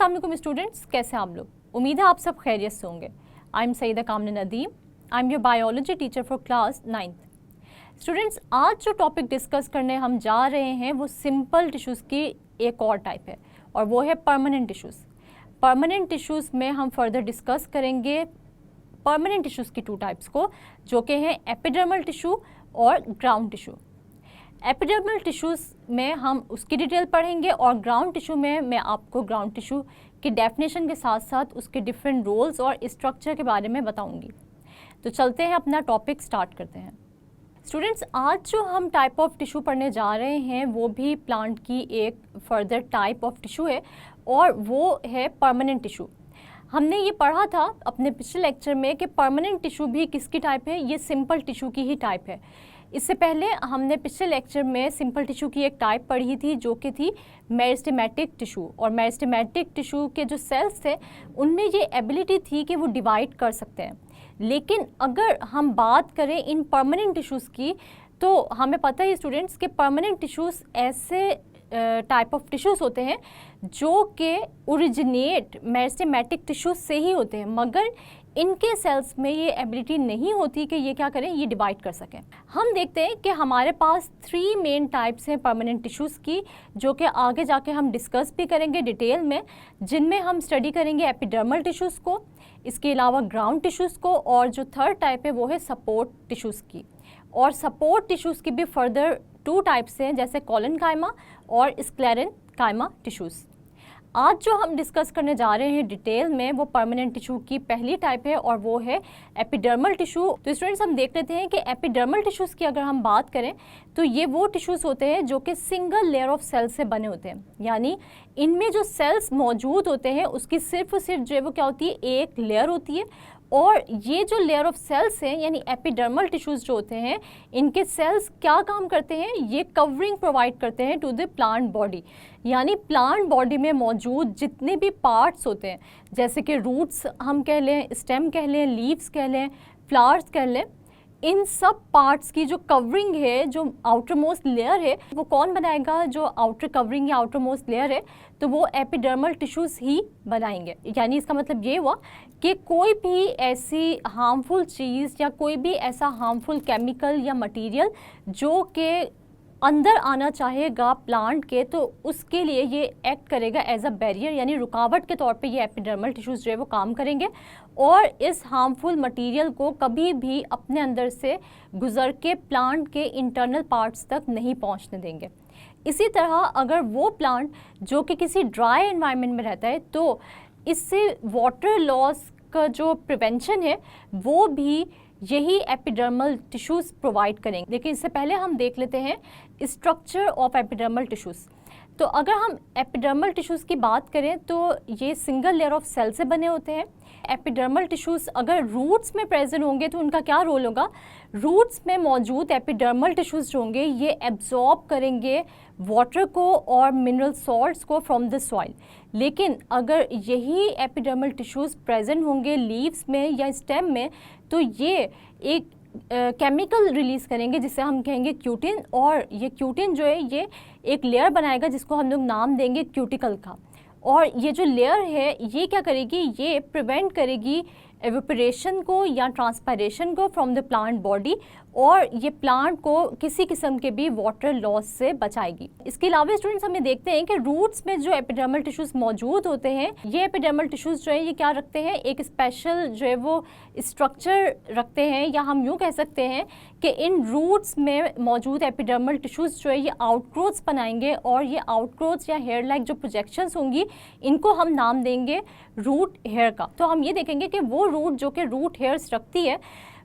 अस्सलाम वालेकुम स्टूडेंट्स, कैसे हैं आप लोग? उम्मीद है आप सब खैरियत से होंगे। आई एम सईदा कामना Nadeem, I am your biology teacher for class 9th। Students, आज जो टॉपिक डिस्कस करने हम जा रहे हैं वो सिंपल टिश्यूज़ की एक और टाइप है और वो है परमानेंट टिश्यूज़। परमानेंट टिश्यूज़ में हम फर्दर डिस्कस करेंगे परमानेंट टिश्यूज़ की 2 टाइप्स को, जो कि हैं एपिडर्मल टिश्यू और ग्राउंड टिश्यू। एपिडर्मल टिश्यूज़ में हम उसकी डिटेल पढ़ेंगे और ग्राउंड टिश्यू में मैं आपको ग्राउंड टिश्यू की डेफिनेशन के साथ साथ उसके डिफरेंट रोल्स और स्ट्रक्चर के बारे में बताऊंगी। तो चलते हैं, अपना टॉपिक स्टार्ट करते हैं। स्टूडेंट्स, आज जो हम टाइप ऑफ टिश्यू पढ़ने जा रहे हैं वो भी प्लांट की एक फर्दर टाइप ऑफ टिश्यू है और वो है परमानेंट टिश्यू। हमने ये पढ़ा था अपने पिछले लेक्चर में कि परमानेंट टिश्यू भी किसकी टाइप है, ये सिंपल टिश्यू की ही टाइप है। इससे पहले हमने पिछले लेक्चर में सिंपल टिश्यू की एक टाइप पढ़ी थी जो कि थी मेरिस्टेमेटिक टिश्यू, और मेरिस्टेमेटिक टिश्यू के जो सेल्स थे उनमें ये एबिलिटी थी कि वो डिवाइड कर सकते हैं। लेकिन अगर हम बात करें इन परमानेंट टिश्यूज़ की तो हमें पता है स्टूडेंट्स कि परमानेंट टिश्यूज़ ऐसे टाइप ऑफ टिश्यूज़ होते हैं जो कि ओरिजिनेट मेरिस्टेमेटिक टिश्यूज़ से ही होते हैं, मगर इनके सेल्स में ये एबिलिटी नहीं होती कि ये क्या करें, ये डिवाइड कर सकें। हम देखते हैं कि हमारे पास 3 मेन टाइप्स हैं परमानेंट टिश्यूज़ की, जो कि आगे जाके हम डिस्कस भी करेंगे डिटेल में, जिनमें हम स्टडी करेंगे एपिडर्मल टिश्यूज़ को, इसके अलावा ग्राउंड टिश्यूज़ को, और जो थर्ड टाइप है वो है सपोर्ट टिश्यूज़ की। और सपोर्ट टिश्यूज़ की भी फर्दर 2 टाइप्स हैं, जैसे कॉलेनकाइमा और स्क्लेरेनकाइमा टिश्यूज़। आज जो हम डिस्कस करने जा रहे हैं डिटेल में वो परमानेंट टिश्यू की पहली टाइप है और वो है एपिडर्मल टिश्यू। तो स्टूडेंट्स, हम देख लेते हैं कि एपिडर्मल टिश्यूज़ की अगर हम बात करें तो ये वो टिश्यूज़ होते हैं जो कि सिंगल लेयर ऑफ सेल्स से बने होते हैं, यानी इनमें जो सेल्स मौजूद होते हैं उसकी सिर्फ और सिर्फ जो है वो क्या होती है, एक लेयर होती है। और ये जो लेयर ऑफ सेल्स हैं यानी एपिडर्मल टिश्यूज़ जो होते हैं, इनके सेल्स क्या काम करते हैं, ये कवरिंग प्रोवाइड करते हैं टू द प्लांट बॉडी। यानी प्लांट बॉडी में मौजूद जितने भी पार्ट्स होते हैं, जैसे कि रूट्स हम कह लें, स्टेम कह लें, लीव्स कह लें, फ्लावर्स कह लें, इन सब पार्ट्स की जो कवरिंग है, जो आउटर मोस्ट लेयर है, वो कौन बनाएगा? जो आउटर कवरिंग या आउटर मोस्ट लेयर है तो वो एपिडर्मल टिश्यूज़ ही बनाएंगे। यानी इसका मतलब ये हुआ कि कोई भी ऐसी हार्मफुल चीज़ या कोई भी ऐसा हार्मफुल केमिकल या मटेरियल जो कि अंदर आना चाहेगा प्लांट के, तो उसके लिए ये एक्ट करेगा एज अ बैरियर, यानी रुकावट के तौर पे ये एपिडर्मल टिश्यूज़ जो है वो काम करेंगे और इस हार्मफुल मटेरियल को कभी भी अपने अंदर से गुजर के प्लांट के इंटरनल पार्ट्स तक नहीं पहुंचने देंगे। इसी तरह अगर वो प्लांट जो कि किसी ड्राई एनवायरनमेंट में रहता है तो इससे वाटर लॉस का जो प्रिवेंशन है वो भी यही एपिडर्मल टिश्यूज़ प्रोवाइड करेंगे। लेकिन इससे पहले हम देख लेते हैं स्ट्रक्चर ऑफ एपिडर्मल टिश्यूज़। तो अगर हम एपिडर्मल टिश्यूज़ की बात करें तो ये सिंगल लेयर ऑफ सेल से बने होते हैं। एपिडर्मल टिश्यूज़ अगर रूट्स में प्रेजेंट होंगे तो उनका क्या रोल होगा? रूट्स में मौजूद एपिडर्मल टिश्यूज़ जो होंगे ये एब्जॉर्ब करेंगे वाटर को और मिनरल सॉल्ट्स को फ्रॉम द सॉइल। लेकिन अगर यही एपिडर्मल टिश्यूज़ प्रेजेंट होंगे लीव्स में या स्टेम में तो ये एक केमिकल रिलीज़ करेंगे जिसे हम कहेंगे क्यूटिन, और ये क्यूटिन जो है ये एक लेयर बनाएगा जिसको हम लोग नाम देंगे क्यूटिकल का। और ये जो लेयर है ये क्या करेगी, ये प्रिवेंट करेगी एवेपोरेशन को या ट्रांसपायरेशन को फ्रॉम द प्लांट बॉडी, और ये प्लांट को किसी किस्म के भी वाटर लॉस से बचाएगी। इसके अलावा स्टूडेंट्स, हमें देखते हैं कि रूट्स में जो एपिडर्मल टिश्यूज़ मौजूद होते हैं, ये एपिडर्मल टिश्यूज़ जो है ये क्या रखते हैं, एक स्पेशल जो है वो स्ट्रक्चर रखते हैं, या हम यूँ कह सकते हैं कि इन रूट्स में मौजूद एपिडर्मल टिश्यूज़ जो है ये आउटग्रोथ्स बनाएंगे, और ये आउटग्रोथ्स या हेयर लाइक जो प्रोजेक्शंस होंगी इनको हम नाम देंगे रूट हेयर का। तो हम ये देखेंगे कि वो रूट जो कि रूट हेयर्स रखती है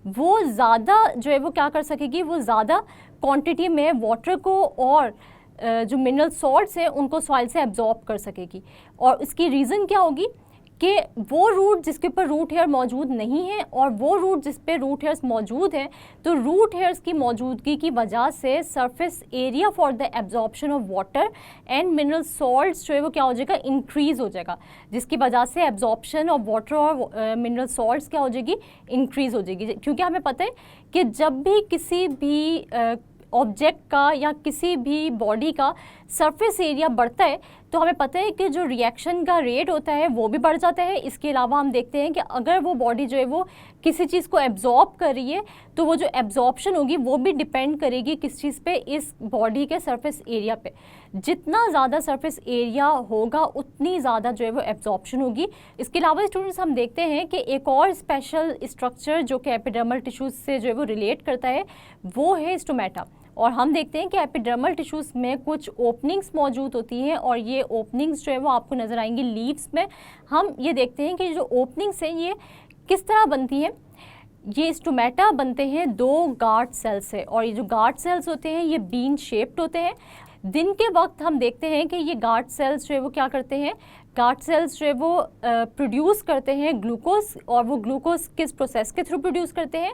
वो ज़्यादा जो है वो क्या कर सकेगी, वो ज़्यादा क्वांटिटी में वाटर को और जो मिनरल सॉल्ट्स हैं उनको सॉइल से एब्जॉर्ब कर सकेगी। और इसकी रीज़न क्या होगी कि वो रूट जिसके ऊपर रूट हेयर मौजूद नहीं है और वो रूट जिस पे रूट हेयर्स मौजूद हैं, तो रूट हेयर्स की मौजूदगी की वजह से surface area for the absorption of water and mineral salts जो है वो क्या हो जाएगा, इंक्रीज़ हो जाएगा, जिसकी वजह से एब्जॉर्प्शन ऑफ वाटर और मिनरल सॉल्ट्स क्या हो जाएगी, इंक्रीज़ हो जाएगी। क्योंकि हमें पता है कि जब भी किसी भी ऑब्जेक्ट का या किसी भी बॉडी का सरफेस एरिया बढ़ता है तो हमें पता है कि जो रिएक्शन का रेट होता है वो भी बढ़ जाता है। इसके अलावा हम देखते हैं कि अगर वो बॉडी जो है वो किसी चीज़ को एब्जॉर्ब कर रही है तो वो जो एब्जॉर्प्शन होगी वो भी डिपेंड करेगी किस चीज़ पे, इस बॉडी के सरफेस एरिया पे। जितना ज़्यादा सरफेस एरिया होगा उतनी ज़्यादा जो है वो एब्जॉर्प्शन होगी। इसके अलावा स्टूडेंट्स हम देखते हैं कि एक और स्पेशल स्ट्रक्चर जो कि एपिडर्मल टिश्यूज से जो है वो रिलेट करता है वो है स्टोमेटा। और हम देखते हैं कि एपिडर्मल टिश्यूज़ में कुछ ओपनिंग्स मौजूद होती हैं और ये ओपनिंग्स जो है वो आपको नज़र आएंगी लीव्स में। हम ये देखते हैं कि जो ओपनिंग्स हैं ये किस तरह बनती हैं। ये स्टोमेटा बनते हैं 2 गार्ड सेल्स से और ये जो गार्ड सेल्स होते हैं ये बीन शेप्ड होते हैं। दिन के वक्त हम देखते हैं कि ये गार्ड सेल्स जो है वो क्या करते हैं, गार्ड सेल्स जो है वो प्रोड्यूस करते हैं ग्लूकोज। और वो ग्लूकोज किस प्रोसेस के थ्रू प्रोड्यूस करते हैं,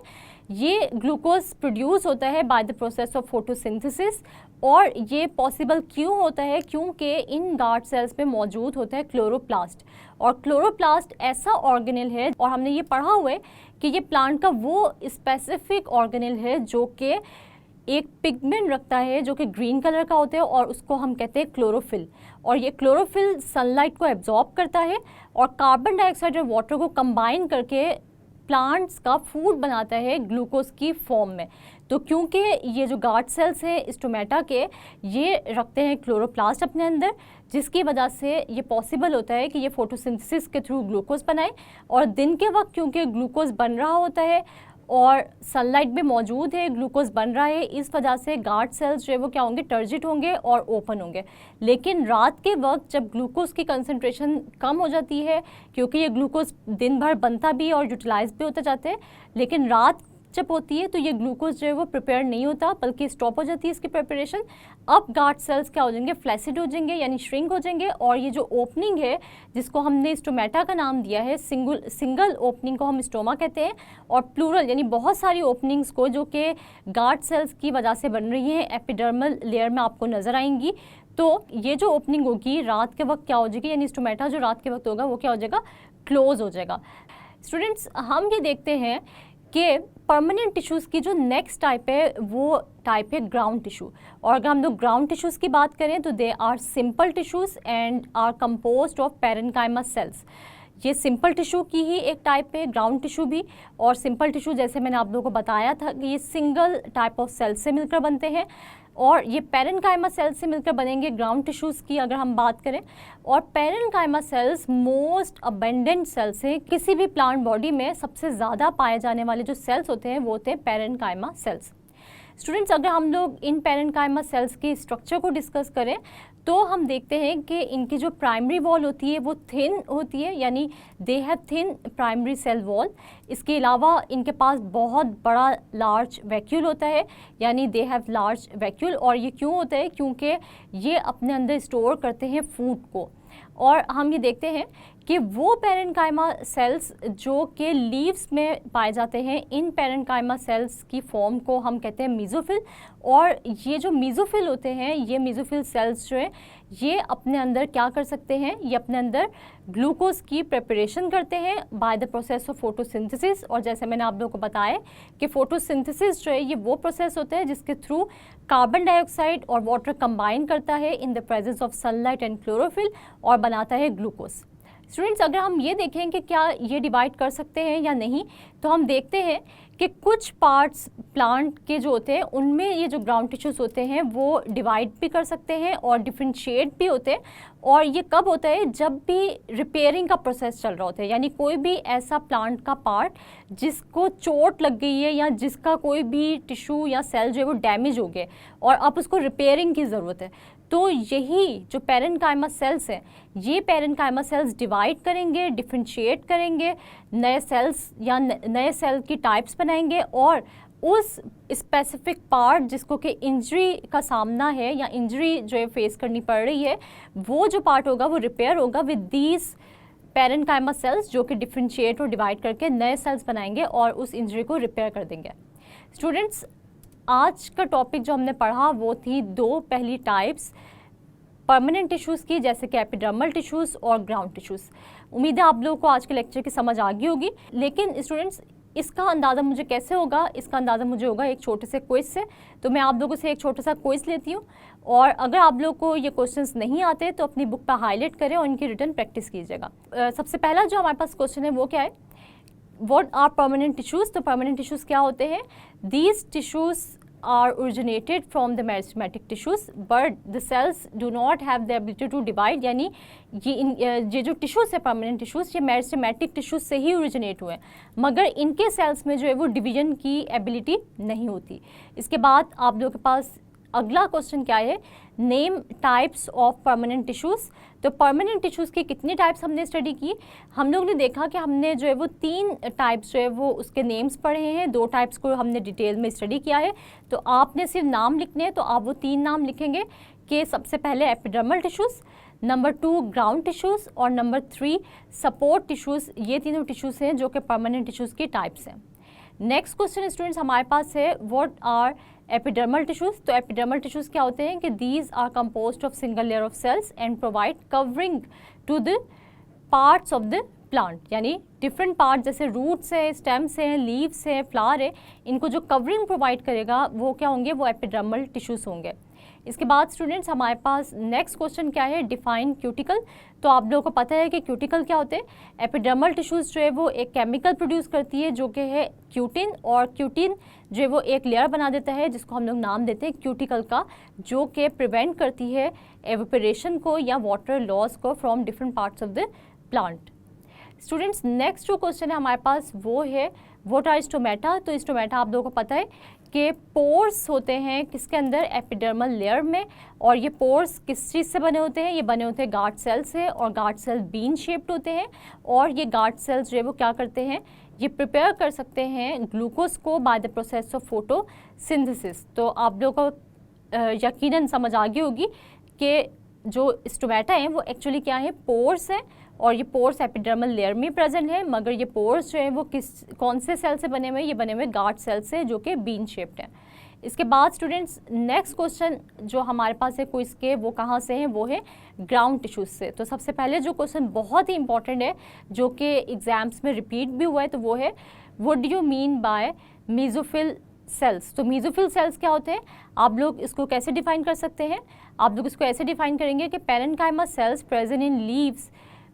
ये ग्लूकोज प्रोड्यूस होता है by the process of photosynthesis. और ये पॉसिबल क्यों होता है, क्योंकि इन गार्ड सेल्स में मौजूद होता है क्लोरोप्लास्ट। और क्लोरोप्लास्ट ऐसा ऑर्गेनेल है, और हमने ये पढ़ा हुआ है कि ये प्लांट का वो स्पेसिफिक ऑर्गेनेल है जो कि एक पिगमेंट रखता है जो कि ग्रीन कलर का होता है और उसको हम कहते हैं क्लोरोफिल। और ये क्लोरोफिल सनलाइट को एब्जॉर्ब करता है और कार्बन डाइऑक्साइड और वाटर को कंबाइन करके प्लांट्स का फूड बनाता है ग्लूकोज की फॉर्म में। तो क्योंकि ये जो गार्ड सेल्स हैं स्टोमेटा के, ये रखते हैं क्लोरोप्लास्ट अपने अंदर, जिसकी वजह से ये पॉसिबल होता है कि ये फोटोसिंथेसिस के थ्रू ग्लूकोज बनाए। और दिन के वक्त क्योंकि ग्लूकोज बन रहा होता है और सनलाइट भी मौजूद है, ग्लूकोज बन रहा है, इस वजह से गार्ड सेल्स जो है वो क्या होंगे, टर्जिट होंगे और ओपन होंगे। लेकिन रात के वक्त जब ग्लूकोज की कंसंट्रेशन कम हो जाती है, क्योंकि ये ग्लूकोज दिन भर बनता भी और यूटिलाइज भी होते जाते हैं, लेकिन रात जब होती है तो ये ग्लूकोज जो है वो प्रिपेयर नहीं होता बल्कि स्टॉप हो जाती है इसकी प्रिपरेशन। अब गार्ड सेल्स क्या हो जाएंगे, फ्लैसिड हो जाएंगे यानी श्रिंक हो जाएंगे। और ये जो ओपनिंग है जिसको हमने स्टोमेटा का नाम दिया है, सिंगल ओपनिंग को हम स्टोमा कहते हैं, और प्लूरल यानी बहुत सारी ओपनिंग्स को जो कि गार्ड सेल्स की वजह से बन रही हैं एपिडर्मल लेयर में आपको नज़र आएंगी। तो ये जो ओपनिंग होगी रात के वक्त क्या हो जाएगी, यानी स्टोमेटा जो रात के वक्त होगा वो क्या हो जाएगा, क्लोज हो जाएगा। स्टूडेंट्स हम ये देखते हैं कि परमानेंट टिश्यूज़ की जो नेक्स्ट टाइप है वो टाइप है ग्राउंड टिश्यू। और अगर हम लोग ग्राउंड टिश्यूज़ की बात करें तो they are simple tissues and are composed of parenchyma cells. ये सिंपल टिश्यू की ही एक टाइप है, ग्राउंड टिश्यू भी। और सिंपल टिश्यू जैसे मैंने आप लोगों को बताया था कि ये सिंगल टाइप ऑफ सेल से मिलकर बनते हैं, और ये पैरेन्काइमा सेल्स से मिलकर बनेंगे ग्राउंड टिश्यूज़ की अगर हम बात करें। और parenchyma cells most abundant cells हैं। किसी भी प्लांट बॉडी में सबसे ज़्यादा पाए जाने वाले जो सेल्स होते हैं वो होते हैं पैरेन्काइमा सेल्स। स्टूडेंट्स अगर हम लोग इन पैरेन्काइमा सेल्स के स्ट्रक्चर को डिस्कस करें तो हम देखते हैं कि इनकी जो प्राइमरी वॉल होती है वो थिन होती है, यानी they have thin primary cell wall. इसके अलावा इनके पास बहुत बड़ा लार्ज वैक्यूल होता है, यानी दे हैव लार्ज वैक्यूल। और ये क्यों होता है, क्योंकि ये अपने अंदर स्टोर करते हैं फूड को। और हम ये देखते हैं कि वो पैरेन्काइमा सेल्स जो कि लीव्स में पाए जाते हैं, इन पैरेन्काइमा सेल्स की फॉर्म को हम कहते हैं मीज़ोफिल। और ये जो मीज़ोफिल होते हैं, ये मीज़ोफिल सेल्स जो हैं ये अपने अंदर क्या कर सकते हैं, ये अपने अंदर ग्लूकोज की प्रिपरेशन करते हैं by the process of photosynthesis. और जैसे मैंने आप लोगों को बताया कि फोटोसिंथेसिस जो है ये वो प्रोसेस होता है जिसके थ्रू कार्बन डाइऑक्साइड और वाटर कंबाइन करता है in the presence of sunlight and chlorophyll और बनाता है ग्लूकोज। स्टूडेंट्स अगर हम ये देखें कि क्या ये डिवाइड कर सकते हैं या नहीं, तो हम देखते हैं कि कुछ पार्ट्स प्लांट के जो होते हैं उनमें ये जो ग्राउंड टिश्यूज़ होते हैं वो डिवाइड भी कर सकते हैं और डिफरेंशिएट भी होते हैं। और ये कब होता है, जब भी रिपेयरिंग का प्रोसेस चल रहा होता है, यानी कोई भी ऐसा प्लांट का पार्ट जिसको चोट लग गई है या जिसका कोई भी टिश्यू या सेल जो है वो डैमेज हो गए और अब उसको रिपेयरिंग की ज़रूरत है, तो यही जो पैरेन्काइमा सेल्स हैं ये पैरेन्काइमा सेल्स डिवाइड करेंगे, डिफरेंशिएट करेंगे, नए सेल्स या नए सेल की टाइप्स बनाएंगे और उस स्पेसिफिक पार्ट जिसको कि इंजरी का सामना है या इंजरी जो है फेस करनी पड़ रही है, वो जो पार्ट होगा वो रिपेयर होगा विद दीज पैरेन्काइमा सेल्स, जो कि डिफरेंशिएट और डिवाइड करके नए सेल्स बनाएंगे और उस इंजरी को रिपेयर कर देंगे। स्टूडेंट्स आज का टॉपिक जो हमने पढ़ा वो थी 2 पहली टाइप्स परमानेंट टिश्यूज़ की, जैसे कि एपिडर्मल टिश्यूज़ और ग्राउंड टिश्यूज़। उम्मीद है आप लोगों को आज के लेक्चर की समझ आ गई होगी। लेकिन स्टूडेंट्स इसका अंदाज़ा मुझे कैसे होगा? इसका अंदाज़ा मुझे होगा एक छोटे से क्विज से। तो मैं आप लोगों से एक छोटा सा क्विज लेती हूँ, और अगर आप लोग को ये क्वेश्चंस नहीं आते तो अपनी बुक पर हाईलाइट करें और इनकी रिटर्न प्रैक्टिस कीजिएगा। सबसे पहला जो हमारे पास क्वेश्चन है वो क्या है? What are permanent tissues? तो परमानेंट टिश्यूज़ क्या होते हैं? These tissues are originated from the meristematic tissues but the cells do not have the ability to divide, यानी ये जो टिश्यूज़ है परमानेंट टिश्यूज़, ये मेरिस्टेमेटिक टिश्यूज़ से ही ओरिजिनेट हुए हैं, मगर इनके सेल्स में जो है वो डिवीजन की एबिलिटी नहीं होती। इसके बाद आप लोगों के पास अगला क्वेश्चन क्या है? Name types of permanent tissues. तो परमानेंट टिश्यूज़ की कितनी टाइप्स हमने स्टडी की? हम लोग ने देखा कि हमने जो है वो 3 टाइप्स जो है वो उसके नेम्स पढ़े हैं, 2 टाइप्स को हमने डिटेल में स्टडी किया है। तो आपने सिर्फ नाम लिखने हैं, तो आप वो 3 नाम लिखेंगे कि सबसे पहले epidermal tissues, number 2 ground tissues और नंबर 3 सपोर्ट टिश्यूज़। ये तीनों टिश्यूज़ हैं जो कि परमानेंट टिश्यूज़ की टाइप्स हैं। नेक्स्ट क्वेश्चन स्टूडेंट्स हमारे पास है, व्हाट आर एपिडर्मल टिश्यूज़। तो एपिडर्मल टिश्यूज़ क्या होते हैं कि these are composed of single layer of cells and provide covering to the parts of the plant, यानी डिफरेंट पार्ट जैसे रूट्स है, स्टेम्स हैं, लीव्स है, फ्लावर है, इनको जो कवरिंग प्रोवाइड करेगा वो क्या होंगे? वो एपिडर्मल टिश्यूज़ होंगे। इसके बाद स्टूडेंट्स हमारे पास नेक्स्ट क्वेश्चन क्या है? Define cuticle. तो आप लोगों को पता है कि क्यूटिकल क्या होते हैं? एपिडर्मल टिश्यूज़ जो है वो एक केमिकल प्रोड्यूस करती है जो कि है क्यूटिन, और क्यूटिन जो है वो एक लेयर बना देता है जिसको हम लोग नाम देते हैं क्यूटिकल का, जो कि प्रिवेंट करती है एवेपोरेशन को या वाटर लॉस को from different parts of the plant. Students next जो क्वेश्चन है हमारे पास वो है, व्हाट आर स्टोमेटा। तो स्टोमेटा आप लोगों को पता है कि पोर्स होते हैं किसके अंदर? एपिडर्मल लेयर में। और ये पोर्स किस चीज़ से बने होते हैं? ये बने होते हैं गार्ड सेल से, और गार्ड सेल बीन शेप्ड होते हैं, और ये गार्ड सेल्स जो है वो क्या करते हैं? ये प्रिपेयर कर सकते हैं ग्लूकोज को by the process of photosynthesis. तो आप लोगों को यकीनन समझ आ गई होगी कि जो स्टोमेटा हैं वो एक्चुअली क्या है? पोर्स हैं, और ये पोर्स एपिडर्मल लेयर में प्रेजेंट है, मगर ये पोर्स जो है वो कौन से सेल से बने हुए हैं? ये बने हुए गार्ड सेल से जो कि बीन शेप्ड है। इसके बाद स्टूडेंट्स नेक्स्ट क्वेश्चन जो हमारे पास है क्विज के, वो कहाँ से हैं? वो है ग्राउंड टिश्यूज़ से। तो सबसे पहले जो क्वेश्चन बहुत ही इंपॉर्टेंट है जो कि एग्जाम्स में रिपीट भी हुआ है, तो वो है, what do you mean by mesophyll cells. तो मेसोफिल सेल्स क्या होते हैं? आप लोग इसको कैसे डिफाइन कर सकते हैं? आप लोग इसको ऐसे डिफाइन करेंगे कि parenchyma cells present in leaves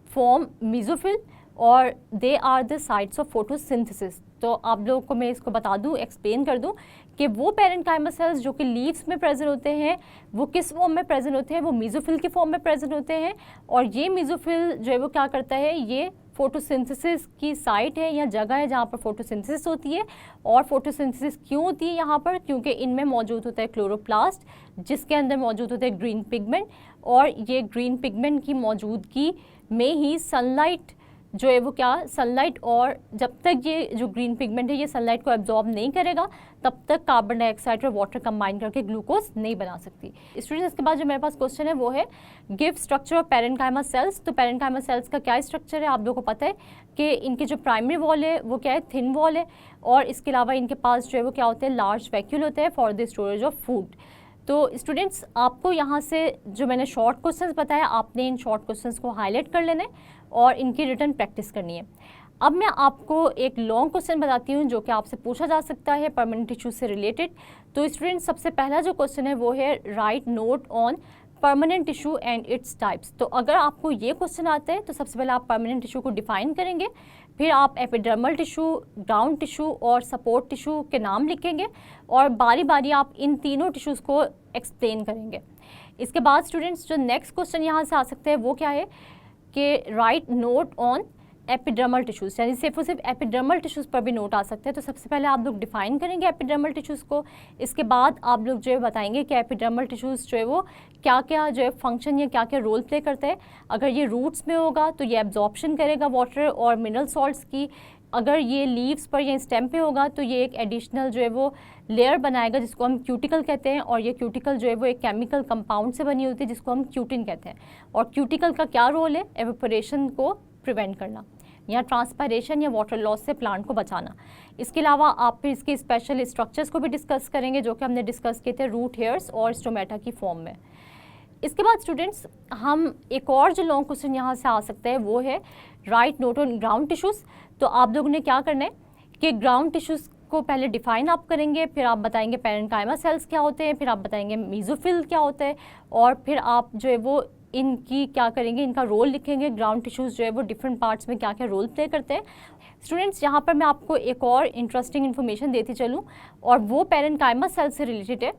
form mesophyll और they are the sites of photosynthesis. तो आप लोगों को मैं इसको बता दूं, एक्सप्लेन कर दूं कि वो पेरेन्काइमा सेल्स जो कि लीव्स में प्रेजेंट होते हैं वो किस फॉर्म में प्रेजेंट होते हैं? वो मेसोफिल की फॉर्म में प्रेजेंट होते हैं। और ये मेसोफिल जो है वो क्या करता है? ये फोटोसिंथेसिस की साइट है या जगह है जहाँ पर फोटोसिंथेसिस होती है। और फोटोसिंथेसिस क्यों होती है यहाँ पर? क्योंकि इनमें मौजूद होता है क्लोरोप्लास्ट, जिसके अंदर मौजूद होता है ग्रीन पिगमेंट, और ये ग्रीन पिगमेंट की मौजूदगी में ही सनलाइट जो है वो क्या? सनलाइट, और जब तक ये जो ग्रीन पिगमेंट है ये सनलाइट को एब्जॉर्ब नहीं करेगा तब तक कार्बन डाइऑक्साइड और वाटर कंबाइन करके ग्लूकोज नहीं बना सकती। स्टूडेंट्स इसके बाद जो मेरे पास क्वेश्चन है वो है, give structure of parenchyma cells. तो पेरेन्काइमा सेल्स का क्या स्ट्रक्चर है? आप लोगों को पता है कि इनकी जो प्राइमरी वॉल है वो क्या है? थिन वॉल है, और इसके अलावा इनके पास जो है वो क्या होते हैं? लार्ज वैक्यूल होते हैं for the storage of food. तो स्टूडेंट्स आपको यहाँ से जो मैंने शॉर्ट क्वेश्चंस बताया, आपने इन शॉर्ट क्वेश्चंस को हाईलाइट कर लेना है और इनकी रिटर्न प्रैक्टिस करनी है। अब मैं आपको एक लॉन्ग क्वेश्चन बताती हूँ जो कि आपसे पूछा जा सकता है परमानेंट टिश्यू से रिलेटेड। तो स्टूडेंट्स सबसे पहला जो क्वेश्चन है वो है, right note on permanent tissue and its types. तो अगर आपको ये क्वेश्चन आता है तो सबसे पहले आप परमानेंट टिश्यू को डिफाइन करेंगे, फिर आप एपिडर्मल टिश्यू, ग्राउंड टिश्यू और सपोर्ट टिश्यू के नाम लिखेंगे, और बारी बारी आप इन तीनों टिश्यूज़ को एक्सप्लेन करेंगे। इसके बाद स्टूडेंट्स जो नेक्स्ट क्वेश्चन यहाँ से आ सकते हैं वो क्या है कि right note on epidermal tissues, यानी सिर्फ और सिर्फ एपिडर्मल टिश्यूज़ पर भी नोट आ सकते हैं। तो सबसे पहले आप लोग डिफाइन करेंगे एपिडर्मल टिश्यूज़ को, इसके बाद आप लोग जो है बताएंगे कि एपिडर्मल टिश्यूज़ जो है वो क्या क्या जो है फंक्शन या क्या क्या रोल प्ले करते हैं। अगर ये रूट्स में होगा तो ये एब्जॉर्प्शन करेगा वाटर और मिनरल सॉल्ट्स की, अगर ये लीव्स पर या स्टेम पे होगा तो ये एक एडिशनल जो है वो लेयर बनाएगा जिसको हम क्यूटिकल कहते हैं, और ये क्यूटिकल जो है वो एक केमिकल कंपाउंड से बनी होती है जिसको हम क्यूटिन कहते हैं। और क्यूटिकल का क्या रोल है? एवेपोरेशन को प्रिवेंट करना या ट्रांसपायरेशन या वाटर लॉस से प्लांट को बचाना। इसके अलावा आप फिर इसके स्पेशल स्ट्रक्चर्स को भी डिस्कस करेंगे जो कि हमने डिस्कस किए थे रूट हेयर्स और स्टोमेटा की फॉर्म में। इसके बाद स्टूडेंट्स हम एक और जो लॉन्ग क्वेश्चन यहाँ से आ सकता है वो है, right note on ground tissues. तो आप लोगों ने क्या करना है कि ग्राउंड टिश्यूज़ को पहले डिफाइन आप करेंगे, फिर आप बताएंगे पेरेन्काइमा सेल्स क्या होते हैं, फिर आप बताएंगे मेसोफिल क्या होता है, और फिर आप जो है वो इनकी क्या करेंगे, इनका रोल लिखेंगे, ग्राउंड टिश्यूज़ जो है वो डिफरेंट पार्ट्स में क्या क्या रोल प्ले करते हैं। स्टूडेंट्स, यहाँ पर मैं आपको एक और इंटरेस्टिंग इन्फॉर्मेशन देती चलूँ, और वो पेरेन्काइमा सेल्स से रिलेटेड है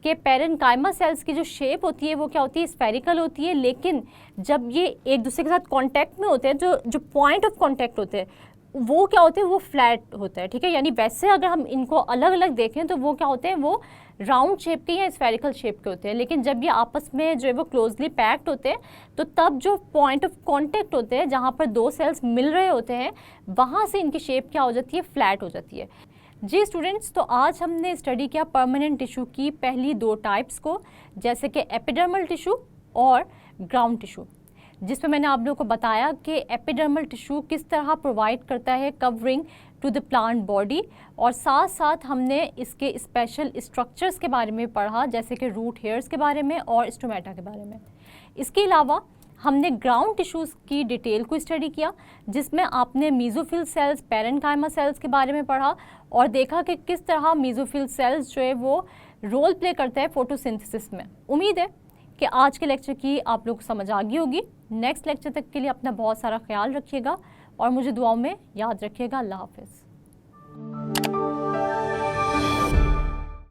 कि पेरेन्काइमा सेल्स की जो शेप होती है वो क्या होती है, स्फेरिकल होती है, लेकिन जब ये एक दूसरे के साथ कांटेक्ट में होते हैं, जो पॉइंट ऑफ कांटेक्ट होते हैं वो क्या होते हैं, वो फ्लैट होता है, ठीक है। यानी वैसे अगर हम इनको अलग अलग देखें तो वो क्या होते हैं, वो राउंड शेप के या स्फेरिकल शेप के होते हैं, लेकिन जब ये आपस में जो है वो क्लोजली पैक्ड होते हैं तो तब जो पॉइंट ऑफ कांटेक्ट होते हैं, जहाँ पर दो सेल्स मिल रहे होते हैं, वहाँ से इनकी शेप क्या हो जाती है, फ्लैट हो जाती है। जी स्टूडेंट्स, तो आज हमने स्टडी किया परमानेंट टिश्यू की पहली दो टाइप्स को, जैसे कि एपिडर्मल टिश्यू और ग्राउंड टिश्यू, जिसमें मैंने आप लोगों को बताया कि एपिडर्मल टिश्यू किस तरह प्रोवाइड करता है covering to the plant body, और साथ साथ हमने इसके स्पेशल स्ट्रक्चर्स के बारे में पढ़ा, जैसे कि रूट हेयर्स के बारे में और स्टोमेटा के बारे में। इसके अलावा हमने ग्राउंड टिश्यूज़ की डिटेल को स्टडी किया, जिसमें आपने मेसोफिल सेल्स, पेरेन्काइमा सेल्स के बारे में पढ़ा और देखा कि किस तरह मेसोफिल सेल्स जो है वो रोल प्ले करते हैं फोटोसिंथेसिस में। उम्मीद है कि आज के लेक्चर की आप लोग को समझ आ गई होगी। नेक्स्ट लेक्चर तक के लिए अपना बहुत सारा ख्याल रखिएगा और मुझे दुआओं में याद रखिएगा। अल्लाह हाफिज़।